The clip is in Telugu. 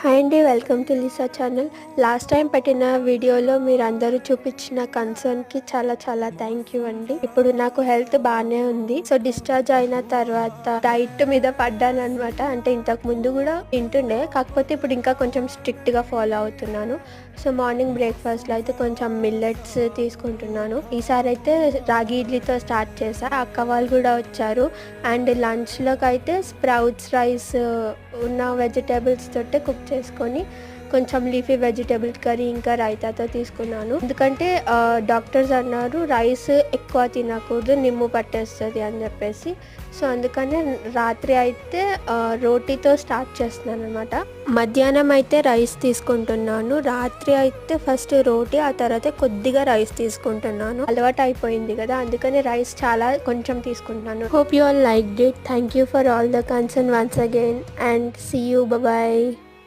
హాయ్ అండి, welcome to Lisa channel. Last time పెట్టిన వీడియోలో మీరందరూ చూపించిన కన్సర్న్కి చాలా చాలా థ్యాంక్ యూ అండి. ఇప్పుడు నాకు హెల్త్ బాగానే ఉంది. సో డిశ్చార్జ్ అయిన తర్వాత డైట్ మీద పడ్డాను అనమాట. అంటే ఇంతకు ముందు కూడా తింటుండే, కాకపోతే ఇప్పుడు ఇంకా కొంచెం స్ట్రిక్ట్గా ఫాలో అవుతున్నాను. సో మార్నింగ్ బ్రేక్ఫాస్ట్లో అయితే కొంచెం మిల్లెట్స్ తీసుకుంటున్నాను. ఈసారి అయితే రాగి ఇడ్లీతో స్టార్ట్ చేశా. అక్క వాళ్ళు కూడా వచ్చారు. అండ్ లంచ్లోకి అయితే స్ప్రౌట్స్ రైస్ ఉన్న వెజిటేబుల్స్ తోటే కుక్ చేసుకొని కొంచెం లీఫీ వెజిటేబుల్ కర్రీ ఇంకా రైతాతో తీసుకున్నాను. ఎందుకంటే డాక్టర్స్ అన్నారు రైస్ ఎక్కువ తినకూడదు, నిమ్ము పట్టేస్తుంది అని చెప్పేసి. సో అందుకనే రాత్రి అయితే రోటీతో స్టార్ట్ చేస్తున్నాను అనమాట. మధ్యాహ్నం అయితే రైస్ తీసుకుంటున్నాను, రాత్రి అయితే ఫస్ట్ రోటీ, ఆ తర్వాత కొద్దిగా రైస్ తీసుకుంటున్నాను. అలవాటు అయిపోయింది కదా, అందుకని రైస్ చాలా కొంచెం తీసుకుంటున్నాను. Hope you all like it. Thank you for all the concern once again and see you. Bye.